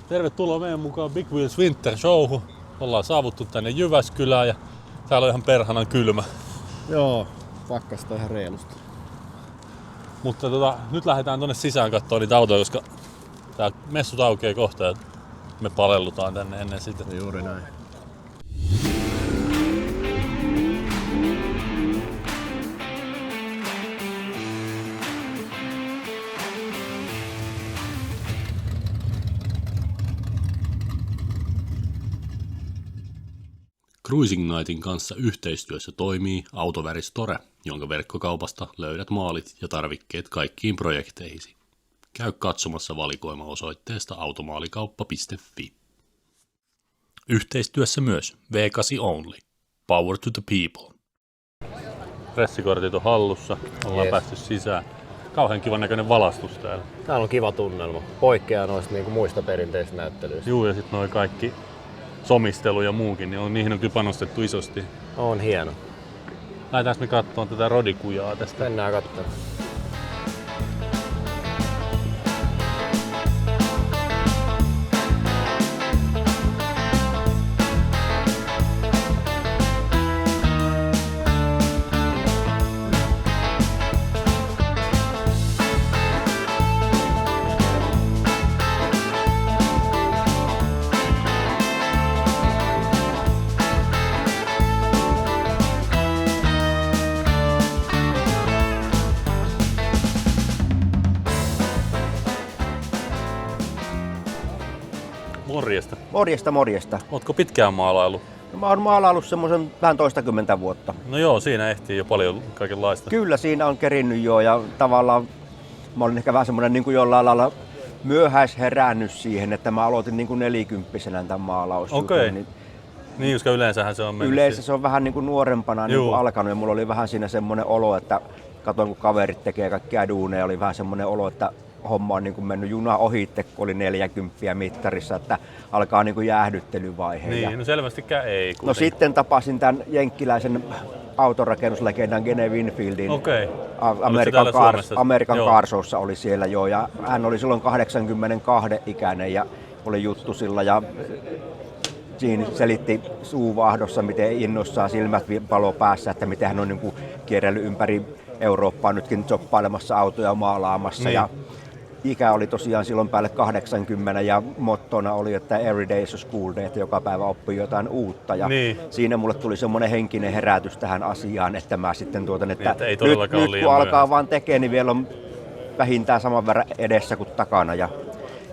Tervetuloa meidän mukaan Big Wheels Winter Showhun. Ollaan saavuttu tänne Jyväskylään ja täällä on ihan perhanan kylmä. Joo, pakkasta ihan reilusti. Mutta nyt lähdetään tonne sisään katsomaan niitä autoja, koska tää messut aukeaa kohta ja me palellutaan tänne ennen sitä. Juuri näin. Cruising Nightin kanssa yhteistyössä toimii Autoväristore, jonka verkkokaupasta löydät maalit ja tarvikkeet kaikkiin projekteihisi. Käy katsomassa valikoima osoitteesta automaalikauppa.fi. Yhteistyössä myös V8 Only. Power to the people. Pressikortit on hallussa, ollaan päästy sisään. Kauhean kivan näköinen valastus täällä. Täällä on kiva tunnelma. Poikkeaa noista niinku muista perinteisistä näyttelyistä. Juu, ja sitten noi kaikki somistelu ja muukin, niin niihin on kyllä panostettu isosti. On hieno. Lähdetäänkö me katsomaan tätä rodikujaa tästä? Mennään katsomaan. Morjesta. Morjesta. Ootko pitkään maalaillut? No, mä oon maalaillut semmoisen vähän toistakymmentä vuotta. No joo, siinä ehtii jo paljon kaikenlaista. Kyllä siinä on kerinnyt jo ja tavallaan mä olin ehkä vähän semmoinen niin kuin jollain lailla myöhäisherännyt siihen, että mä aloitin niin kuin 40-vuotiaana tämän maalausjutun. Okei. Niin, koska yleensähän se on mennyt. Yleensä se on vähän niin kuin nuorempana niin kuin alkanut ja mulla oli vähän siinä semmoinen olo, että katoin kun kaverit tekee kaikkia duuneja, oli vähän semmoinen olo, että homma on niin kuin mennyt juna ohitte, kun oli 40 mittarissa, että alkaa niin kuin jäähdyttelyvaihe. Niin, no selvästikään ei kuitenkin. No sitten tapasin tämän jenkkiläisen autorakennuslegendan Gene Winfieldin. Okei. American Car Showssa oli siellä jo ja hän oli silloin 82 ikäinen ja oli juttu sillä ja siinä selitti suuvahdossa, miten innossaan silmät palo päässä, että miten hän on niin kuin kierrellyt ympäri Eurooppaa nytkin joppailemassa autoja maalaamassa. Niin. Ja ikä oli tosiaan silloin päälle 80 ja mottona oli, että every day is a school day, että joka päivä oppii jotain uutta. Ja siinä mulle tuli semmoinen henkinen herätys tähän asiaan, että mä sitten että nyt kun alkaa vaan tekemään, niin vielä on vähintään saman verran edessä kuin takana. Ja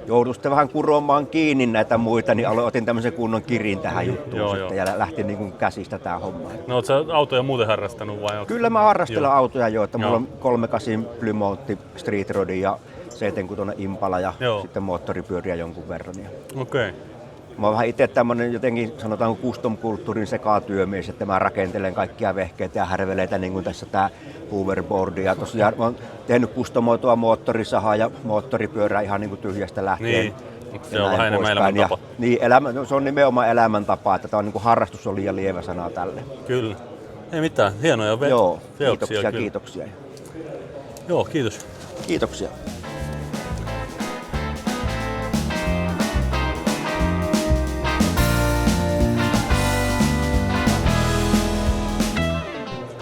joudun sitten vähän kuromaan kiinni näitä muita, niin otin tämmöisen kunnon kirin tähän juttuun sitten, ja lähti niin kuin käsistä tää homma. No ootko sä autoja muuten harrastanut vai? Kyllä mä harrastelen autoja jo, että mulla on 38 Plymouth Street Rodi ja 76 Impala ja sitten moottoripyöriä jonkun verran. Okei. Mä oon vähän itse tämmönen jotenkin sanotaan custom-kulttuurin sekatyömies, että mä rakentelen kaikkia vehkeitä ja härveleitä niin kuin tässä tää hoverboardi. Ja tosiaan mä oon tehnyt kustomoitua moottorisahaa ja moottoripyörää ihan niin kuin tyhjästä lähtien. Niin, se on vähän enemmän elämäntapa. Niin, se on nimenomaan elämäntapa, että tää on niin kuin harrastus on liian lievä sana tälle. Kyllä. Ei mitään, hienoja Kiitoksia. Joo, kiitos. Kiitoksia.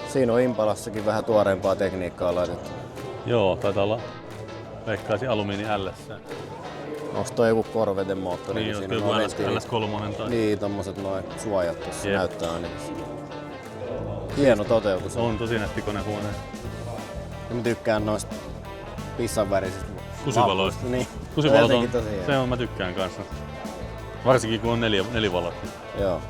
Siinä on Impalassakin vähän tuoreempaa tekniikkaa laitettu. Joo, taitaa olla veikkaisin alumiini LS. Onko toi joku Corvette moottori? Niin, on kyllä LS3 tai... Niin, tommoset noin suojat tossa näyttää ainakin. Hieno toteutus. On tosi nättikone huone. Ja mä tykkään noista pissanvärisistä kusivaloista. Niin. Kusivalot on, se on, mä tykkään kanssa. Varsinkin kun on nelivalot. Joo.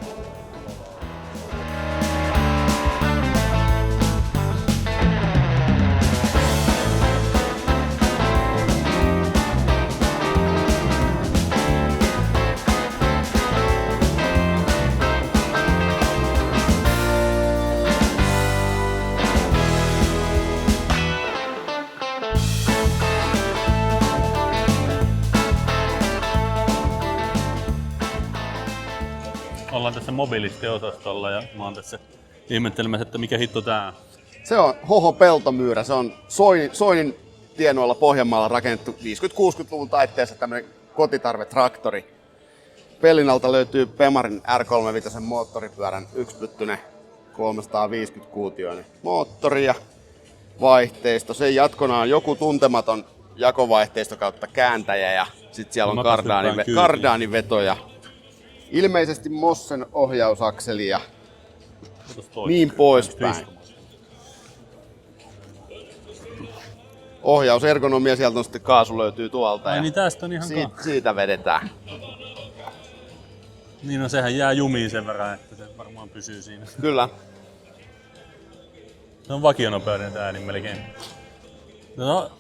Ollaan tässä mobiilisti-osastolla ja mä oon tässä ihmettelemässä, että mikä hitto tää on. Se on Hoho peltomyyrä. Se on Soinin tienoilla Pohjanmaalla rakennettu 50-60-luvun taitteessa tämmönen kotitarvetraktori. Pellin alta löytyy Bemarin R35 moottoripyörän yksipyttyinen 350-kuutioinen moottori ja vaihteisto. Sen jatkona on joku tuntematon jakovaihteisto kautta kääntäjä ja sitten siellä on kardaanivetoja. Ilmeisesti Mossen ohjausakseli ja niin poispäin. Ohjausergonomia, sieltä on sitten kaasu löytyy tuolta. Ai niin tästä on ihan siitä vedetään. Niin no sehän jää jumiin sen verran, että se varmaan pysyy siinä. Kyllä. Se on vakionopeuden ääni melkein. No,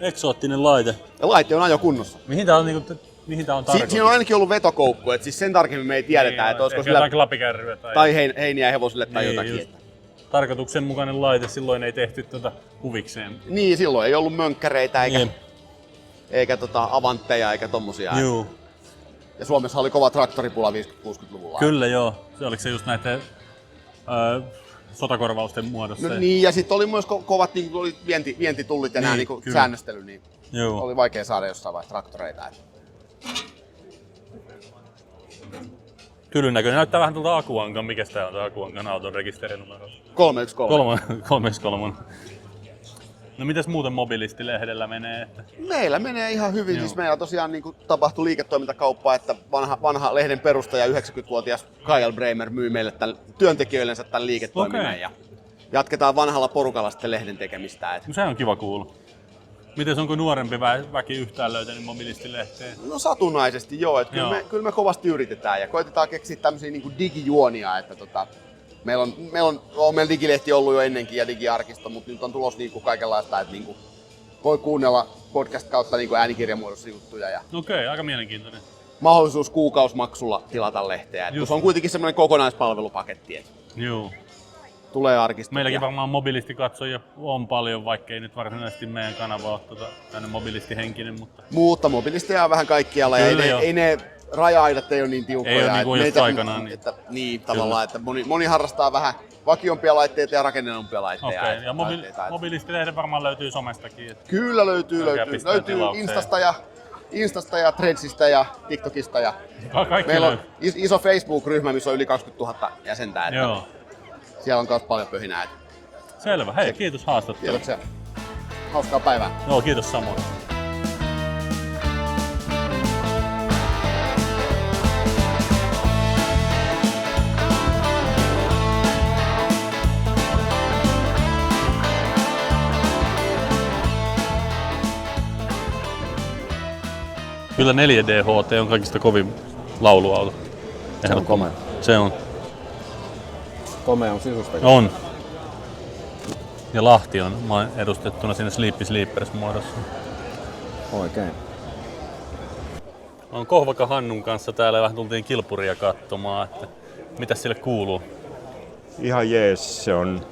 eksoottinen laite. Ja laite on ajokunnossa. Mihin tää on tarkoitus? Siinä on ainakin ollut vetokoukku, että siis sen tarkemmin me ei tiedetä, niin, että olisiko sillä jotain klapikärryä tai heiniä hevosille tai niin, jotakin. Tarkoituksenmukainen laite, silloin ei tehty huvikseen. Niin, silloin ei ollut mönkkäreitä eikä avantteja eikä tommosia. Joo. Ja Suomessa oli kova traktoripula 50-60-luvulla. Kyllä joo. Se oliko se just näiden sotakorvausten muodossa? No niin, ja sitten oli myös kovat niin oli vientitullit ja nämä niin säännöstely, niin oli vaikea saada jossain vaiheessa traktoreita. Tylyn näköinen. Näyttää vähän tuolta Akuankan. Mikäs tää on tää Akuankan auton rekisterinumero? 313. 313. No mitäs muuten Mobilisti-lehdellä menee? Meillä menee ihan hyvin. Siis meillä tosiaan niin tapahtui liiketoimintakauppaa, että vanha lehden perustaja 90-vuotias Kyle Bremer myy meille työntekijöillensä tämän liiketoiminnan. Okay. Ja jatketaan vanhalla porukalla sitten lehden tekemistä. No se on kiva kuulla. Miten onko nuorempi väki yhtään löytänyt Mobilisti-lehteen? No satunnaisesti joo. Kyllä me kovasti yritetään ja koitetaan keksiä tämmöisiä niin digijuonia. Että Meillä on digilehti ollut jo ennenkin ja digiarkisto, mutta nyt on tulossa niinku kaikenlaista, että niinku voi kuunnella podcast kautta niinku äänikirjamuodossa juttuja. Okei, aika mielenkiintoinen. Mahdollisuus kuukausimaksulla tilata lehteä. Se on kuitenkin semmoinen kokonaispalvelupaketti. Joo. Tulee arkistoon. Meilläkin varmaan Mobilisti-katsojia on paljon, vaikka ei nyt varsinaisesti meidän kanava ole tänne Mobilisti-henkinen. Mutta Mobilisteja on vähän kaikkialla ja ei ne raja-aidat ei ole niin tiukkoja. Ei ole niin kuin just aikanaan. Niin tavallaan, että moni harrastaa vähän vakiompia laitteita ja rakennetumpia laitteita. Okei, ja Mobilisti-lehden varmaan löytyy somestakin. Kyllä löytyy Instasta ja Threadsista ja TikTokista. Ja meillä on iso Facebook-ryhmä, missä on yli 20 000 jäsentä. Joo. Siellä on myös paljon pöhinää. Selvä, hei, kiitos haastattelusta. Kiitoksia. Hauskaa päivää. Joo, kiitos samoin. Kyllä 4DHT on kaikista kovin lauluauto. Se on komea. Se on. Komea on sisustakin. On. Ja Lahti on edustettuna siinä Sleepy Sleepers muodossa. Oikein. On Kohvaka Hannun kanssa täällä ja vähän tultiin kilpuria katsomaan, että mitäs sille kuuluu? Ihan jees, se on.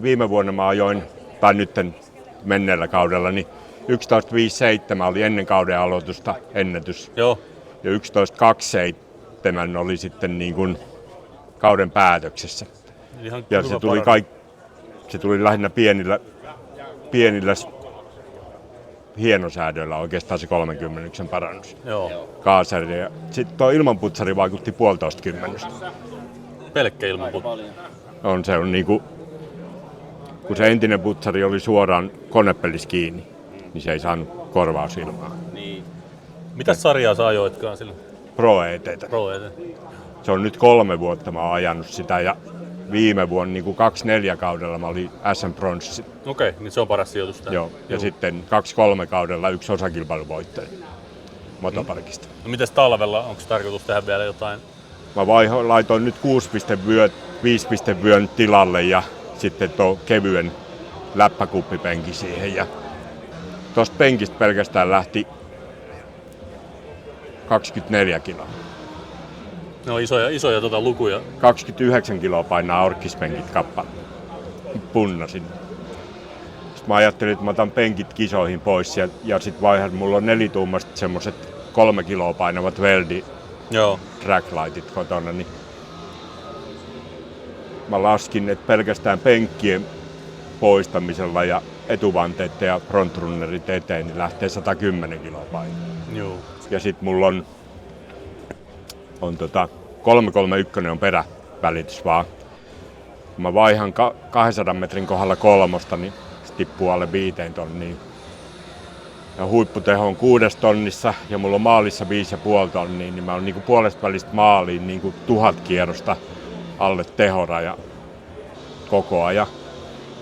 Viime vuonna mä ajoin, tai nytten menneellä kaudella, niin 11.57 oli ennen kauden aloitusta ennätys. Joo. Ja 11.27 oli sitten niin kuin kauden päätöksessä. Ihan ja se tuli lähinnä pienillä hienosäädöillä oikeastaan se 30 parannus. Joo. Kaasari. Ja sitten tuo ilmanputsari vaikutti 1,5 kymmenystä. Pelkkä ilmanputsari. Se on niinku, kun se entinen putsari oli suoraan konepellissä kiinni, niin se ei saanut korvausilmaa. Niin. Mitäs sarjaa sä ajoitkaan sillä? Pro ET:tä. Se on nyt 3 vuotta mä oon ajanut sitä ja viime vuonna niin 2-4 kaudella mä olin SM Bronssi. Okei, niin se on paras sijoitus täällä. Joo, ja sitten 2-3 kaudella 1 osakilpailuvoittaja motoparkista. No mites talvella, onko tarkoitus tehdä vielä jotain? Mä laitoin nyt 5 vyön tilalle ja sitten tuo kevyen läppäkuppipenki siihen. Ja tuosta penkistä pelkästään lähti 24 kiloa. Ne on isoja lukuja. 29 kiloa painaa orkkispenkit kappale. Punnasin. Sitten mä ajattelin, että mä otan penkit kisoihin pois ja sit vaihan mulla on 4-tuumaiset semmoset 3 kiloa painavat Weldi tracklightit kotona. Niin mä laskin, että pelkästään penkkien poistamisella ja etuvanteiden ja frontrunnerit eteen, niin lähtee 110 kiloa painoa. Joo. Ja sit mulla on 331 on perävälitys vaan. Kun mä vaihan 200 metrin kohdalla kolmosta, niin se tippuu alle 5 tonniin. Ja huipputeho on 6 tonnissa ja mulla on maalissa 5,5 tonnia, niin mä oon niinku puolesta välistä maaliin niinku 1000 kierrosta alle tehoraja koko ajan.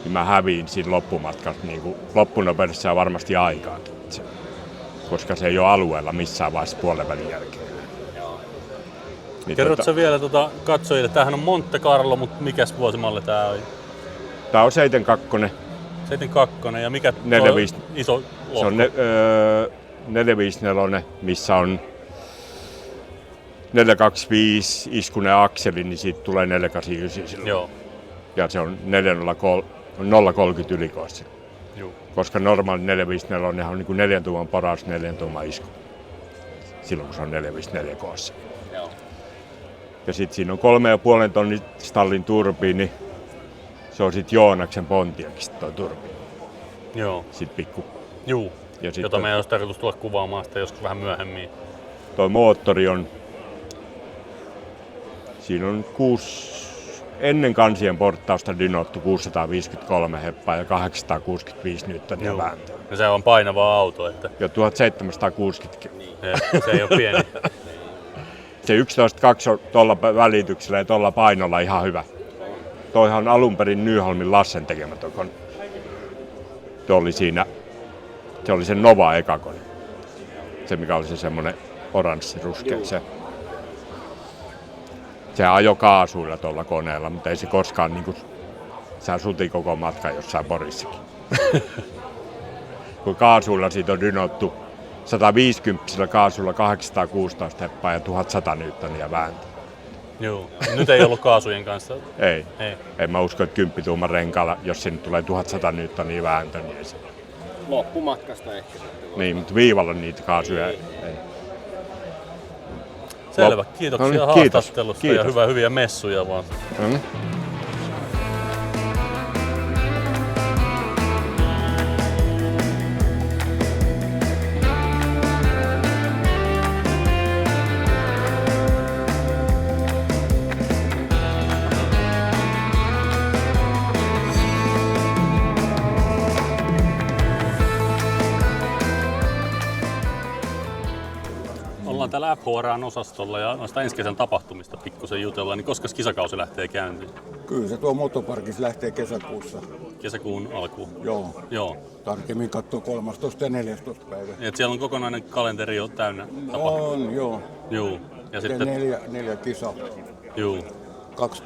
Niin mä häviin siinä loppumatkassa niinku loppunopeudessa ja varmasti aikaa. Koska se ei ole alueella missään vaiheessa puolen välin jälkeen. Niin Kerrotko vielä katsojille, tämähän on Monte Carlo, mutta mikäs vuosimalli tää on? Tää on 72. 72 ja mikä 45. iso lohko? Se on 454, missä on 425 iskunen akseli, niin siitä tulee 489 silloin. Joo. Ja se on 030 ylikoissa. Joo. Koska normaali 454 on niin kuin 4 tuuman poraus, 4 tuuman isku. Silloin kun se on 454 koossa. Joo. Ja sitten siinä on 3,5 tonnin stallin turbiini. Se on sitten Joonaksen Pontiacista toi turbiini. Joo. Sitten pikku. Juu. Ja sit Jota meidän olisi tarkoitus tulla kuvaamaan sitä joskus vähän myöhemmin. Toi moottori on. Siinä on 6 ennen kansien porttausta dynottu 653 heppaa ja 865 newtonia vääntöä. Ja se on painava auto. Että... Ja 1760. Se ei ole pieni. Se 11.2 on tuolla välityksellä ja tuolla painolla ihan hyvä. Toihan on alun perin Nyholmin Lassen tekemä tuo kone. Se oli se Nova eka kone. Se mikä oli se semmonen oranssi ruskea. Se ajoi kaasuilla tuolla koneella, mutta ei se koskaan niinku, sä suti koko matkan jossain Porissakin. Kun kaasuilla siitä on dynottu 150 kaasulla 816 heppaa ja 1100 newtonia vääntö. Joo. Nyt ei ollut kaasujen kanssa. Ei. En mä usko, että 10 tuuman renkaalla, jos sinne tulee 1100 newtonia vääntö, niin ei se. Loppumatkasta ehkä sitten. Niin, mutta viivalla niitä kaasuja ei. Selvä. Kiitoksia no niin, haastattelusta kiitos. ja hyviä messuja vaan. Mm. Ollaan täällä FHR:n-osastolla ja noista ensi kesän tapahtumista pikkusen jutellaan, niin koska kisakausi lähtee käyntiin? Kyllä se tuo motoparkissa lähtee kesäkuussa. Kesäkuun alkuun? Joo. Joo. Tarkemmin katsoo 13. ja 14. päivä. Et siellä on kokonainen kalenteri jo täynnä tapahtumia? On, joo. Joo. Ja sitten... neljä kisaa. Joo. 2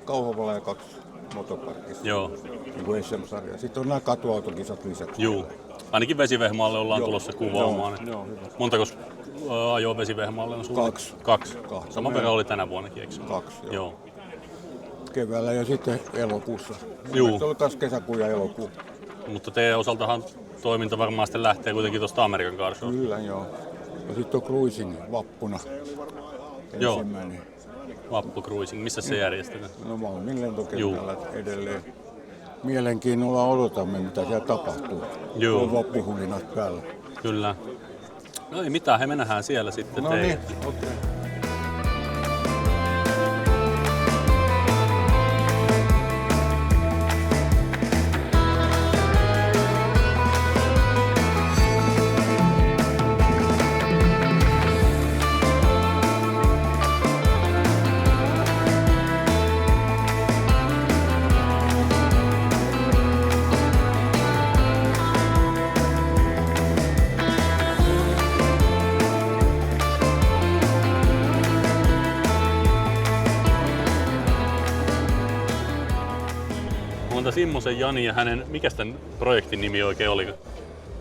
Kauhavala ja 2 motoparkissa. Joo. Niin kuin SM-sarja. Sitten on nämä katuautokisat lisäksi. Joo. Ainakin Vesivehmaalle ollaan tulossa kuvaamaan. Joo, hyvä. Montako ajoa Vesivehmaalle on sulla? 2. 2. Sama verran oli tänä vuonnakin, eikö? 2, joo. Joo. Keväällä ja sitten elokuussa. Juu. Se oli taas kesäkuu ja elokuu. Mutta teidän osaltahan toiminta varmaan sitten lähtee kuitenkin tuosta Amerikan Car Showsta. Kyllä, joo. Ja sitten on cruising vappuna. Joo. Ensimmäinen. Vappu Cruising. Missä se järjestetään? No Malmin lentokentällä edelleen. Mielenkiinnolla odotamme, mitä siellä tapahtuu. Joo. On vappuhulinat päällä. Kyllä. No ei mitään, he mennään siellä sitten. No niin, okei. Simmosen Jani ja hänen, mikä tämän projektin nimi oikein oli?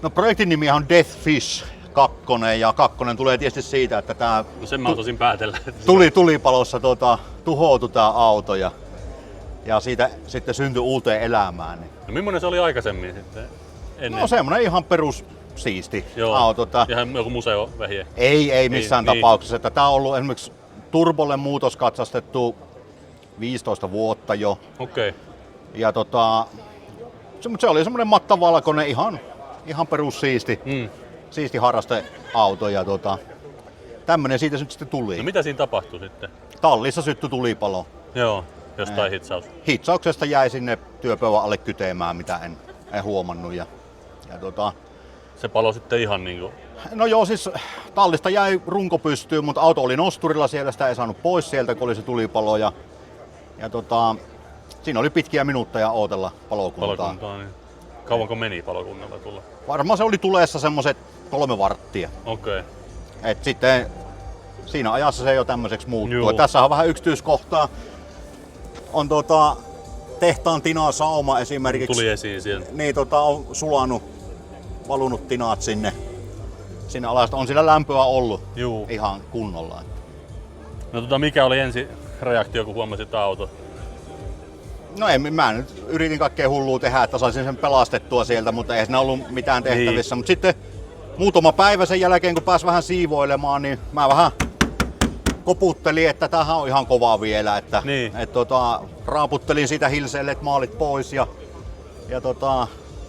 No projektin nimi on Death Fish 2 ja 2 tulee tietysti siitä, että tämä No sen mä osasin päätellä. tulipalossa tuhoutui tämä auto ja siitä sitten syntyi uuteen elämään. No millainen se oli aikaisemmin sitten? Ennen? No semmoinen ihan perus siisti auto. Ihan joku museovehje? Ei missään tapauksessa. Että tämä on ollut esimerkiksi turbolle muutoskatsastettu 15 vuotta jo. Okei. Ja Se oli semmoinen mattavalkoinen, ihan perussiisti. Siisti harrasteauto ja tämmönen siitä nyt sitten tuli. No mitä siinä tapahtui sitten? Tallissa syttyi tulipalo. Joo, jostain hitsaus. Hitsauksesta jäi sinne työpöydän alle kytemään, mitä en huomannut. Ja Se palo sitten ihan niinku... no joo, siis tallista jäi runko pystyyn, mutta auto oli nosturilla siellä, sitä ei saanut pois sieltä, kun oli se tulipalo. Ja siinä oli pitkiä minuutteja ootella palokuntaa. Niin. Kauanko meni palokunnalla tulla? Varmaan se oli tuleessa semmoset 3 varttia. Okei. Et sitten siinä ajassa se jo tämmöiseksi muuttuu. Joo. Tässä on vähän yksityiskohtaa. On tehtaan tinaa sauma esimerkiksi. Tuli esiin siellä. Niin on sulanut, valunut tinaat sinne alas. On sillä lämpöä ollut ihan kunnolla. No mikä oli ensi reaktio, kun huomasit auto? No mä nyt yritin kaikkea hullua tehdä, että saisin sen pelastettua sieltä, mutta ei siinä ollut mitään tehtävissä. Mutta sitten muutama päivä sen jälkeen, kun pääsi vähän siivoilemaan, niin mä vähän koputtelin, että tämähän on ihan kovaa vielä. Että, raaputtelin siitä hilseelleet maalit pois ja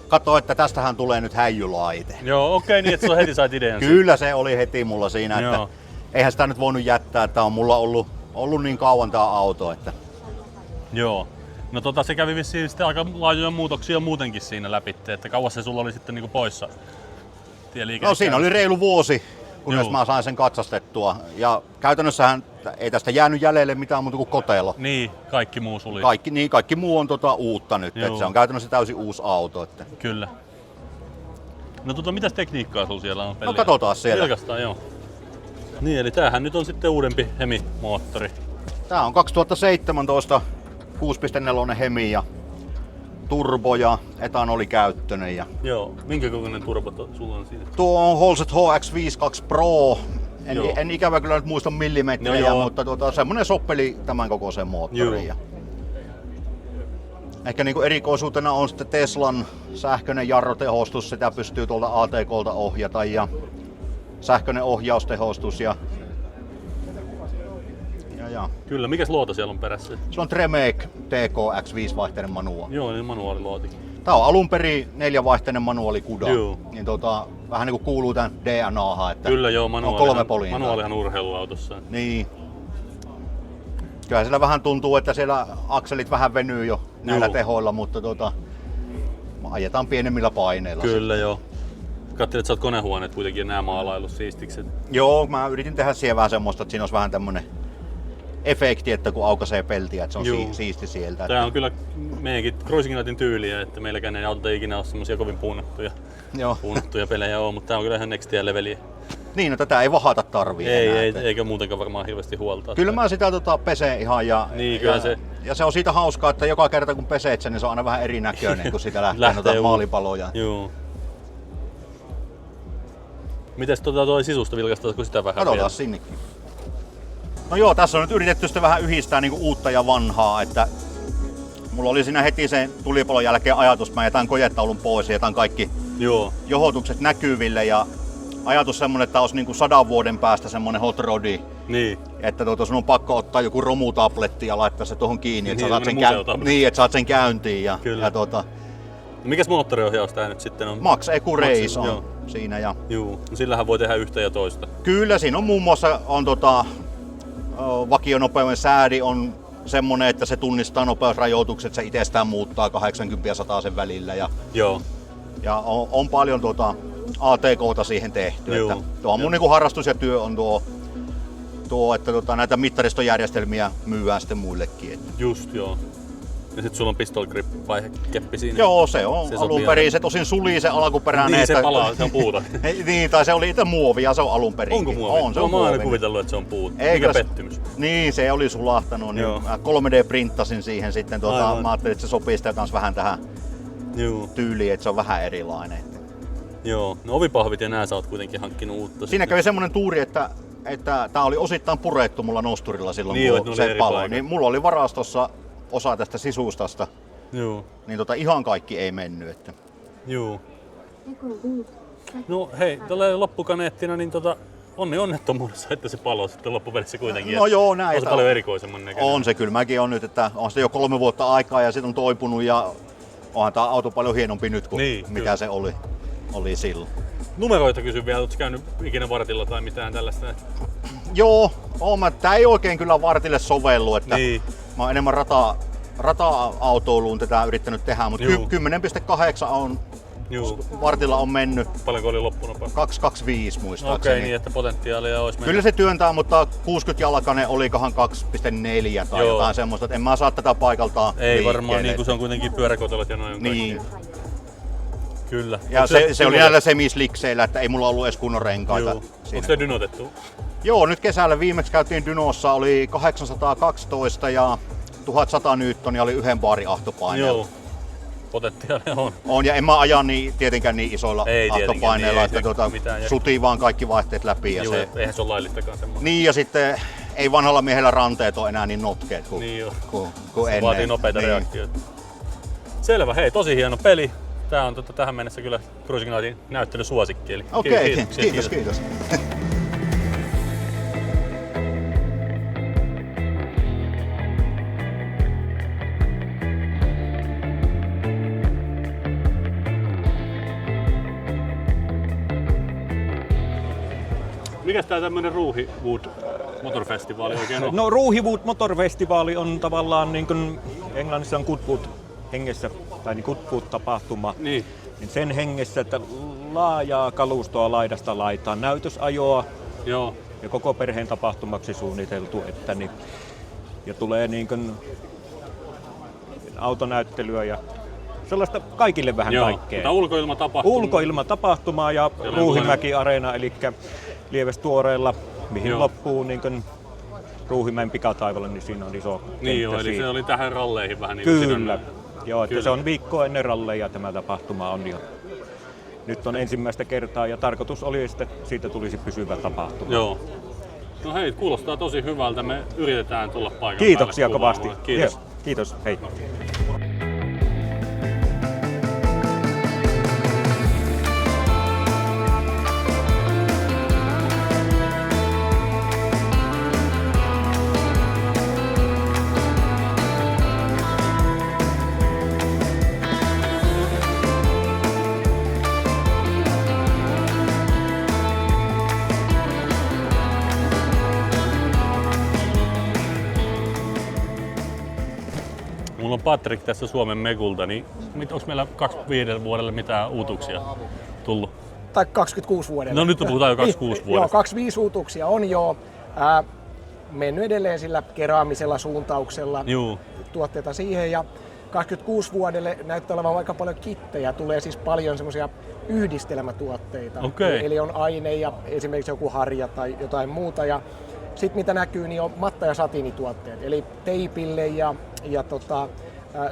katsoin, että tästähän tulee nyt häijylaite. Joo, okei, niin että sä heti sait idean. Kyllä se oli heti mulla siinä, että eihän sitä nyt voinut jättää, että on mulla ollut niin kauan tää auto. Että... Joo. No se kävi vissiin sitten aika laajoja muutoksia muutenkin siinä läpi, että kauas se sulla oli sitten niinku poissa tieliikenteessä? No siinä oli reilu vuosi, kunnes mä sain sen katsastettua. Ja käytännössähän ei tästä jäänyt jäljelle mitään muuta kuin kotelo. Niin, kaikki muu suli. Kaikki muu on uutta nyt, että se on käytännössä täysin uusi auto. Että... Kyllä. No mitäs tekniikkaa sulla siellä on? No katsotaan siellä. Pelkästään, joo. Niin, eli tämähän nyt on sitten uudempi Hemi-moottori. Tää on 2017 6.4 Hemi ja turbo ja etanolikäyttöinen. Ja... Joo, minkä kokoinen turbo sulla on siinä? Tuo on Holset HX52 Pro. En ikävä kyllä nyt muista millimetrejä, mutta semmonen soppeli tämän kokoisen moottorin. Ja... ehkä niinku erikoisuutena on sitten Teslan sähköinen jarrotehostus, sitä pystyy tuolta ATK:lta ohjata ja sähköinen ohjaustehostus ja Kyllä, mikäs luota siellä on perässä? Se on Tremec TK X5-vaihteinen manuaali. Joo, niin manuaaliluotikin. Tää on alun perin 4-vaihteinen manuaali Kuda. Joo. Niin vähän niinku kuuluu tän DNAhan, että kyllä joo, on 3 polintaa. Manuaalihan urheiluautossa. Niin. Kyllä siellä vähän tuntuu, että siellä akselit vähän venyy jo näillä tehoilla, mutta ajetaan pienemmillä paineilla. Kyllä joo. Katselin, että sä oot konehuoneet kuitenkin nää maalaillut siistikset. Joo, mä yritin tehdä siihen vähän semmoista, että siinä olisi vähän tämmönen efekti, että kun aukaisee peltiä, että se on siisti sieltä. Tää on kyllä meidänkin Cruising Nightin tyyliä, että meilläkään ei autot ei ikinä ole semmosia kovin puunattuja pelejä ole, mutta tää on kyllä ihan next tier leveliä. Niin, no tätä ei vahata tarvii enää. Eikä muutenkaan varmaan hirveästi huolta. Kyllä mä sitä peseen ihan ja se on siitä hauskaa, että joka kerta kun peseet sen, niin se on aina vähän erinäköinen, kun sitä lähtee maalipaloja. Joo. Mites toi sisusta vilkastaisiko sitä vähän? Katsotaan sinnekin. No joo, tässä on nyt yritetty sitten vähän yhdistää niinku uutta ja vanhaa, että mulla oli siinä heti sen tulipalon jälkeen ajatus, mä jätän kojetaulun pois ja jätän kaikki johotukset näkyville ja ajatus semmonen, että olisi niinku 100 vuoden päästä semmonen hot rodi. Niin. Että sun on pakko ottaa joku romutabletti ja laittaa se tuohon kiinni, että sä saat sen käyntiin. Ja mikäs moottoriohjaus tää nyt sitten on? Max Ecu Race on siinä. Ja... Joo, sillähän voi tehdä yhtä ja toista. Kyllä, siinä on muun muassa vakionopeuden säädi on semmonen, että se tunnistaa nopeusrajoitukset, se itsestään muuttaa 80 ja 100 sen välillä. Ja on paljon ATK:ta siihen tehty. Että tuo on mun niinku harrastus ja työ on tuo että näitä mittaristojärjestelmiä myyään sitten muillekin. Että. Just joo. Ja sit sulla on pistol grip -keppi siinä. Joo, se on alun perin. Se tosin suli se alkuperäinen. Niin, se palaa, se on puuta. Niin, tai se oli itse muovia, se on alun perin. Onko muovi? On, se on muovi. Mä oon aina kuvitellut, että se on puuta. Mikä pettymys. Niin, se oli sulahtanut. Niin mä 3D-printtasin siihen sitten. Mä ajattelin, että se sopii sitä kans vähän tähän tyyliin, että se on vähän erilainen. Joo, no ovipahvit ja nää sä oot kuitenkin hankkinut uutta. Siinä kävi semmonen tuuri, että tää oli osittain purettu mulla nosturilla silloin, kun se paloi. Niin mulla oli varastossa osa tästä sisustasta. Joo. Niin ihan kaikki ei mennyt. Että. Joo. No hei, tällä loppukaneettina niin onni onnettomuudessa, että se paloi sitten loppupeleissä kuitenkin. No joo, näin. On se paljon erikoisemman näköinen. On se kyllä, mäkin on nyt, että on se jo 3 vuotta aikaa ja sit on toipunut ja onhan tämä auto paljon hienompi nyt kuin Niin, mikä kyllä. se oli silloin. Numeroita kysyn vielä, ootko käynyt ikinä vartilla tai mitään tällaista? Joo, tää ei oikein kyllä vartille sovellu, että Niin. mä oon enemmän rata-autoiluun tätä yrittänyt tehdä, mutta Juu. 10.8 on Juu. vartilla on mennyt Paljonko oli loppunopea? 2.25 muistaakseni. Okei, niin että potentiaalia olisi mennyt. Kyllä se työntää, mutta 60-jalkainen olikohan 2.4 tai Joo. jotain semmoista, että en mä saa tätä paikaltaan Ei varmaan, liikkeelle. niin kuin se on kuitenkin pyöräkotelut ja noin Niin. kaikki. Kyllä. Ja Onko se oli näillä semislikseillä, että ei mulla ollut edes kunnon renkaita. Joo. siinä. Onko se dynotettu? Joo, nyt kesällä viimeksi käytiin Dynossa, oli 812 ja 1100 newtonia oli yhden baarin ahtopaineella. Joo. Potentiaalia on. On, ja en mä aja tietenkään niin isoilla Ei tietenkään, ahtopaineilla, niin, että ei mitään sutii vaan kaikki vaihteet läpi. Ja Joo, se, eihän se ole laillistakaan semmoinen. niin, ja sitten ei vanhalla miehellä ranteet ole enää niin notkeet kuin, Niin joo. kuin Se ennen. vaatii nopeita reaktioita. Selvä, hei, tosi hieno peli. Tää on tähän mennessä kyllä Cruising Nightin näyttelysuosikki. Eli Okei, kiitoksia, kiitos. Mikäs tää tämmönen Ruuhiwood Motorfestivaali oikein on? No Ruuhiwood Motorfestivaali on tavallaan niin kuin Englannissa on Goodwood hengessä, tai niin Goodwood-tapahtuma. Niin. Niin sen hengessä, että laajaa kalustoa laidasta laitaan, näytösajoa Joo. ja koko perheen tapahtumaksi suunniteltu, että niin, ja tulee niin kuin autonäyttelyä ja sellaista kaikille vähän Joo. kaikkea. Mutta ulkoilmatapahtuma. Ulkoilmatapahtumaa ja Ruuhimäki-areena, eli Lievestuoreella, mihin Joo. loppuu niin kuin Ruuhimäen pikataivalle, niin siinä on iso Niin joo, kenttä eli siinä. se oli tähän ralleihin vähän niin Kyllä. Joo, että Kyllä. se on viikkoa ennen ralleja tämä tapahtuma on jo. Nyt on ensimmäistä kertaa ja tarkoitus oli, että siitä tulisi pysyvä tapahtuma. Joo. No hei, kuulostaa tosi hyvältä. Me yritetään tulla paikan Kiitoksia päälle kovasti. kuvaamaan. Kiitos. Joo, kiitos. Hei. Mulla on Patrik tässä Suomen Megulta, niin onko meillä 25 vuodelle mitään uutuksia tullut? Tai 26 vuodelle. No nyt puhutaan jo 26 Joo, vuodesta. 25 uutuksia on jo. Mennyt edelleen sillä keraamisella suuntauksella Juu. tuotteita siihen ja 26 vuodelle näyttää olevan aika paljon kittejä. Tulee siis paljon semmoisia yhdistelmätuotteita. Okei. Eli on aine ja esimerkiksi joku harja tai jotain muuta. Ja sitten mitä näkyy, niin on matta- ja satiinituotteet. Eli teipille ja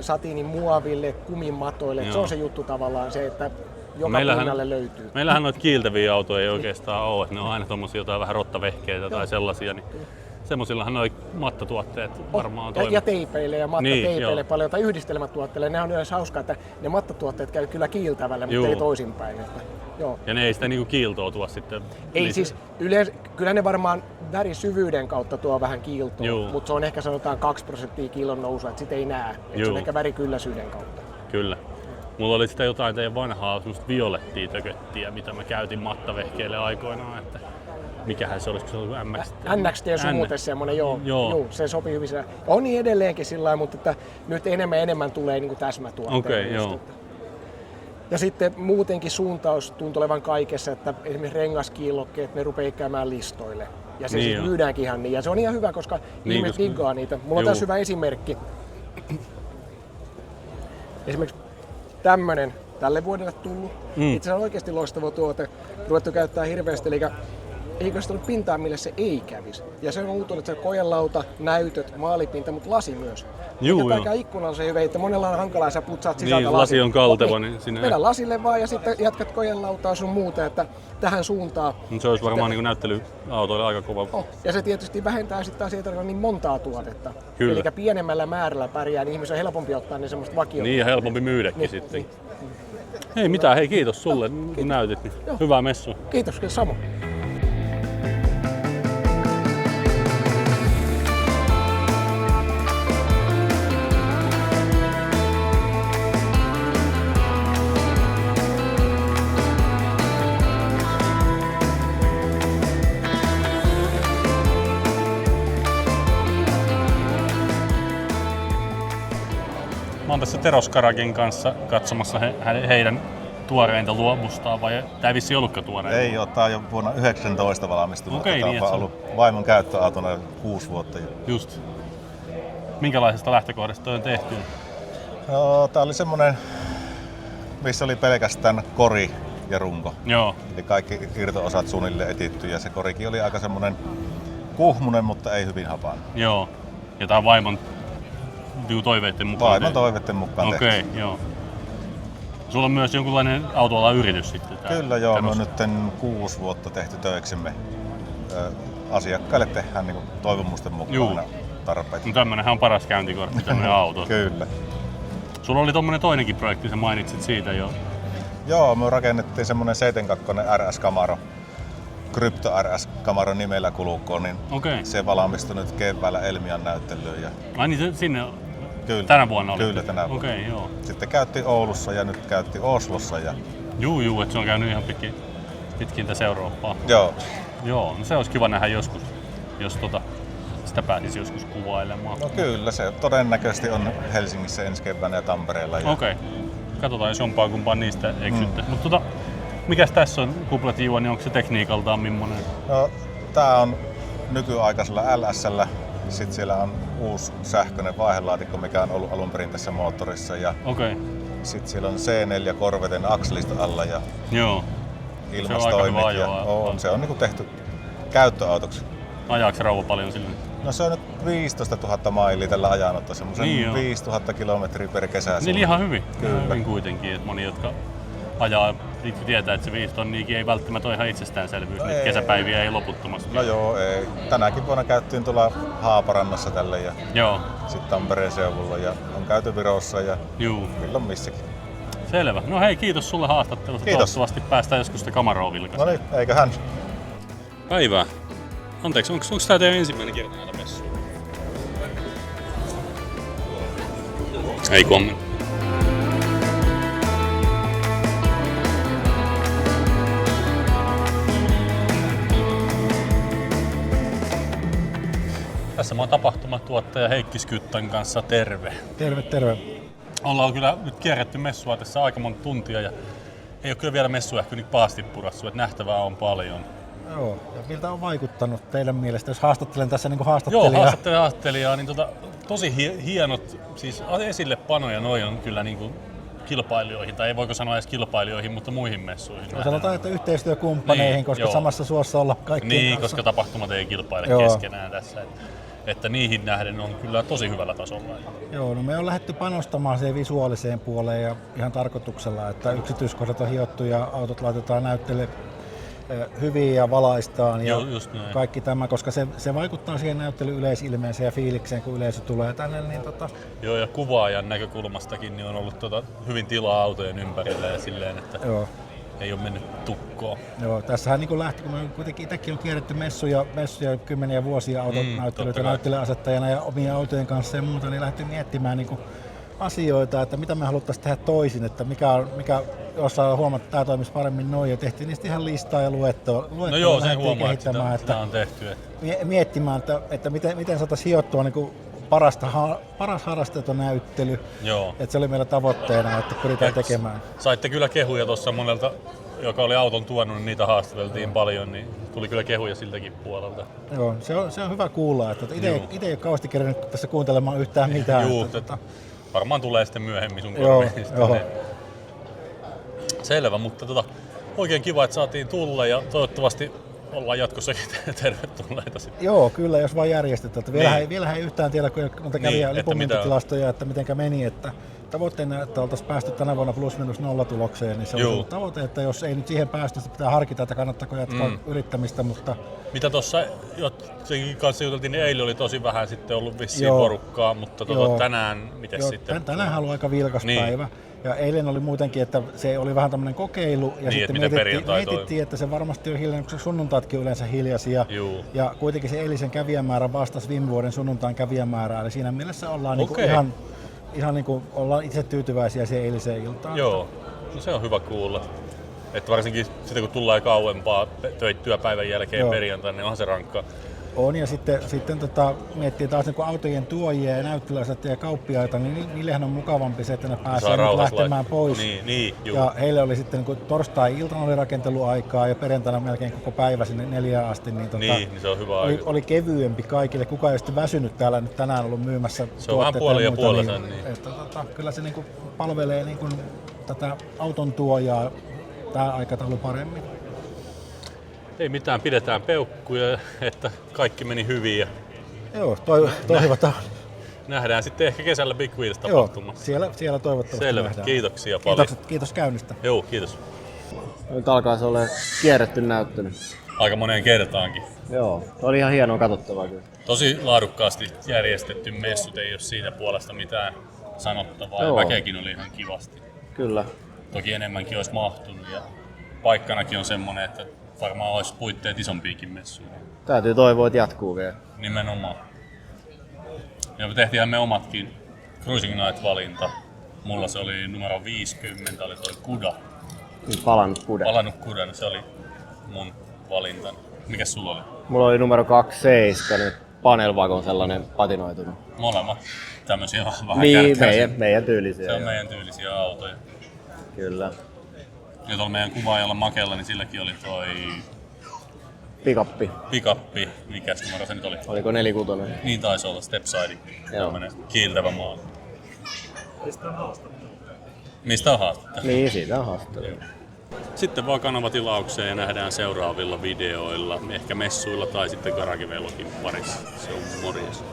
satiinin muoville, kumimatoille. Se Joo. on se juttu tavallaan se, että joka pinnalle löytyy. Meillähän noita kiiltäviä autoja ei oikeastaan ole, että ne on aina tommosia jotain vähän rottavehkeitä tai sellaisia, niin semmosillahan noi mattatuotteet varmaan toimii. Ja teipeille ja mattateipeille Niin, joo. paljon tai yhdistelmätuotteille. Ne on yleensä hauskaa, että ne mattatuotteet käy kyllä kiiltävällä, mutta Juu. ei toisinpäin. Että, joo. Ja ne ei sitä niinku kiiltoa tuo sitten. Ei lisää. siis yleensä, kyllä ne varmaan värisyvyyden kautta tuo vähän kiiltoa, Juu. mutta se on ehkä sanotaan 2% kilon nousua, että sitä ei näe. Että se Juu. on ehkä värikylläisyyden kautta. Kyllä. Mulla oli sitä jotain teidän vanhaa semmoista violettia tököttiä, mitä mä käytin mattavehkeille aikoinaan, että mikähän se olisi, kun se oli MXT. NXT on muuten semmoinen, joo, Joo. Juu, se sopii hyvin. On niin edelleenkin sillä lailla, mutta että nyt enemmän tulee niin kuin täsmätuotteita. Okei, just, joo. että. Ja sitten muutenkin suuntaus tuntuu olevan kaikessa, että esimerkiksi rengaskiillokkeet, ne rupeaa käymään listoille. Ja se Niin siis joo. myydäänkin ihan niin. Ja se on ihan hyvä, koska Niin, ihmiset koska- diggaa niitä. Mulla on Juu. tässä hyvä esimerkki. Esimerkiksi tämmönen tälle vuodelle tullut. Itse asiassa on oikeasti loistava tuote. Ruvettu käyttää hirveästi, eli eikö sitä ole pintaa, millä se ei kävisi. Ja se on uutuuden, että se on kojelauta, näytöt, maalipinta, mutta lasi myös. Juu, Eikä joo. pelkää ikkunalla se hyvä, että monella on hankalaa, sä putsaat sisältä Niin, lasin. lasi on kalteva, niin sinne- Vedä lasille vaan ja sitten jatkat kojelautaa sun muuta, että tähän suuntaan. Mut se olisi varmaan niinku näyttelyautoille aika kova. Oh, ja se tietysti vähentää sitten taas ei tarvitse niin montaa tuotetta. Kyllä. Eli pienemmällä määrällä pärjää, niin ihmisen on helpompi ottaa niin semmoista vakiota. Niin ja helpompi myydäkin Niin, sitten. Hei mitään, hei kiitos sulle kun näytit. Niin. Hyvää messua. Kiitos, samoin. oon tässä Teros Karakin kanssa katsomassa heidän tuoreinta luomustaan, vai tämä ei vissiin ollutkaan tuoreinta? Ei ole, tämä on jo vuonna 19 valmistunut. Okei, Tämä on ollut vaimon käyttöautona 6 vuotta. Just. Minkälaisesta lähtökohdasta toi on tehty? No, tämä oli semmoinen, missä oli pelkästään kori ja runko. Joo. Eli kaikki irto-osat suunnilleen etitty ja se korikin oli aika semmoinen kuhmunen, mutta ei hyvin hapainen. Joo. Ja tää on vaimon toiveiden mukaan? Vaimon toiveiden mukaan tehty. Okei, joo. Sulla on myös jonkunlainen autoalan yritys sitten? Kyllä joo, me on nyt 6 vuotta tehty töiksemme. Asiakkaille tehdään niin toivomusten mukaan tarpeita. No tämmönenhän on paras käyntikortti, tämmönen auto. Kyllä. Sulla oli tommonen toinenkin projekti, sä mainitsit siitä jo. Joo, me rakennettiin semmonen 72 RS Camaro, Crypto RS Camaro nimellä kulukkoon, niin se valmistui nyt keväällä Elmian näyttelyyn. Ja ai niin sinne kyllä, tänä vuonna oli? Kyllä, tänä vuonna. Okei, joo. Sitten käytti Oulussa ja nyt käytti Oslossa. Ja Juu, että se on käynyt ihan pitkin tässä Eurooppaa. Joo. Joo, no se olisi kiva nähdä joskus, jos sitä pääsisi joskus kuvailemaan. No kyllä, se todennäköisesti on Helsingissä ensi keväänä ja Tampereella. Okei. Katsotaan, jos jompaa kumpaan niistä eksyttäisiin. Mutta mikäs tässä on kuplatiiva, niin onko se tekniikaltaan millainen? No, tää on nykyaikaisella LS:llä. Sitten siellä on uusi sähköinen vaihelaatikko, mikä on ollut alun perin tässä moottorissa. Ja sitten siellä on C4 Corvetten akselista alla ja ilmastoimit. Se on niinku tehty käyttöautoksi. Ajaako se rouva paljon sille? No se on nyt 15 000 mailia tällä ajanut, semmoisen 5 000 kilometriä per kesä. Niin ihan hyvin. Kyllä. Hyvin kuitenkin, että moni, jotka ajaa, tietää, että se 5 tonniakin ei välttämättä ole ihan itsestäänselvyys. Niitä kesäpäiviä ei loputtomasti. No joo, ei. Tänäkin vuonna käyttiin tuolla Haaparannassa tälle ja sitten Tampereen seudulla ja on käyty Virossa ja milloin missäkin. Selvä. No hei, kiitos sulle haastattelusta. Kiitos. Toivottavasti päästään joskus sitä Camaroa vilkaisemaan. No niin, eiköhän. Päivää. Anteeksi, onko tämä teidän ensimmäinen kerta näillä messuilla? Ei kommentti. Tässä mä oon tapahtumatuottaja Heikki Skyttän kanssa, terve. Terve. Ollaan kyllä nyt kierretty messua tässä aika monta tuntia ja ei ole kyllä vielä messuja ehkä niin pahasti purassu, että nähtävää on paljon. Joo, ja miltä on vaikuttanut teidän mielestä, jos haastattelen tässä niin kuin haastattelijaa? Joo, haastattelijaa, niin tosi hienot siis esillepanoja noi on kyllä niin kuin kilpailijoihin, tai ei voiko sanoa edes kilpailijoihin, mutta muihin messuihin. No sanotaan, että yhteistyökumppaneihin, koska samassa suossa olla kaikkien kanssa. Koska tapahtumat ei kilpaile keskenään tässä. Että niihin nähden on kyllä tosi hyvällä tasolla. Joo, no me on lähdetty panostamaan siihen visuaaliseen puoleen ja ihan tarkoituksella, että yksityiskohdat on hiottu ja autot laitetaan näyttele hyvin ja valaistaan ja kaikki tämä, koska se vaikuttaa siihen näyttelyn yleisilmeeseen ja fiilikseen, kun yleisö tulee tänne. Niin Joo, ja kuvaajan näkökulmastakin niin on ollut hyvin tilaa autojen ympärillä ja silleen, että ei ole mennyt tukkoon. Joo, tässähän niin lähti, kun me kuitenkin itsekin on kierretty messuja kymmeniä vuosia autonäyttelyitä näyttelijäasettajana ja omien autojen kanssa ja muuta, niin lähti miettimään niin asioita, että mitä me haluttaisiin tehdä toisin, että mikä jossain huomattu, että tämä toimisi paremmin noin, ja tehtiin niistä ihan listaa ja luettua. No joo, sen huomaa, että sitä on tehty. Miettimään, että miten saataisiin hiottua niin paras harrastetonäyttely. Että se oli meillä tavoitteena, että pyritään tekemään. Saitte kyllä kehuja tuossa monelta, joka oli auton tuonut, niin niitä haastateltiin paljon, niin tuli kyllä kehuja siltäkin puolelta. Joo, se on hyvä kuulla, että itse ei ole kauheasti kerännyt tässä kuuntelemaan yhtään mitään. Varmaan tulee sitten myöhemmin sun korviin. Selvä, mutta oikein kiva, että saatiin tulla ja toivottavasti ollaan jatkossakin tervetulleita sitten. Joo, kyllä, jos vaan järjestetään. Vielähän ei yhtään tiedä, kun kävi lipunmyyntitilastoja, että mitenkä meni. Että tavoitteena, että oltaisiin päästy tänä vuonna +/- tulokseen, niin se on ollut tavoite, että jos ei nyt siihen päästy, sitten pitää harkita, että kannattaako jatkaa yrittämistä. Mutta mitä tuossa sekin kanssa juteltiin, niin eilen oli tosi vähän sitten ollut vissiin porukkaa, mutta tänään miten sitten? Tänään on ollut aika vilkas päivä. Ja eilen oli muutenkin, että se oli vähän tämmöinen kokeilu ja niin, sitten mietittiin, että se varmasti on hiljainen, koska sunnuntaitkin yleensä hiljaisia. Ja kuitenkin se eilisen kävijämäärä vastasi viime vuoden sunnuntain kävijämäärää, eli siinä mielessä ollaan niinku ihan niinku ollaan itse tyytyväisiä siihen eiliseen iltaan. Joo, no se on hyvä kuulla. Että varsinkin sitten kun tullaan kauempaa työpäivän jälkeen perjantaina, niin onhan se On, ja sitten miettii taas niin autojen tuojia ja näyttelyasettajia ja kauppiaita, niin niillehän on mukavampi se, että ne pääsee nyt lähtemään pois. Niin, ja heille oli sitten niin torstai-iltana oli rakenteluaikaa ja perjantaina melkein koko päivä sinne 4 asti. Niin, niin se on hyvä aika. Oli kevyempi kaikille. Kukaan ei sitten väsynyt täällä nyt tänään ollut myymässä se on vähän puoli ja puolella. Niin. Kyllä se niin kuin palvelee niin kuin tätä auton tuojaa tämä aikataulu paremmin. Ei mitään, pidetään peukkuja, että kaikki meni hyvin. Joo, toivotaan. Nähdään sitten ehkä kesällä Big Wheels -tapahtumassa. Joo, siellä toivottavasti Selvä, nähdään. Kiitoksia paljon. Kiitos käynnistä. Joo, kiitos. Nyt alkaa se ole kierretty näyttely. Aika moneen kertaankin. Joo, oli ihan hienoa katsottavaa kyllä. Tosi laadukkaasti järjestetty messut, ei ole siitä puolesta mitään sanottavaa. Ja väkeäkin oli ihan kivasti. Kyllä. Toki enemmänkin olisi mahtunut ja paikkanakin on semmoinen, että varmaan olisi puitteet isompiakin messuja. Täytyy toivoa, että jatkuu vielä. Nimenomaan. Ja tehtiinhän me omatkin Cruising Night-valinta. Mulla se oli numero 50, oli toi Kuda. Palannut Kuda. Palannut Kuda, niin se oli mun valintani. Mikäs sulla oli? Mulla oli numero 27, nyt Panelvagon sellainen patinoitunut. Molemmat tämmösiä vähän niin, kärkäisiä. meidän tyylisiä. Se on meidän tyylisiä autoja. Kyllä. Ja tuolla meidän kuvaajalla Makella, niin silläkin oli toi Pikappi. Mikäs numero se nyt oli? Oliko 46? Niin taisi olla, Stepside. Tämmönen kiiltävä maali. Mistä on haastattelu? Niin, siitä on haastattelu. Sitten vaan kanavatilaukseen ja nähdään seuraavilla videoilla, ehkä messuilla tai sitten Garagevelogin parissa. Se on morjes.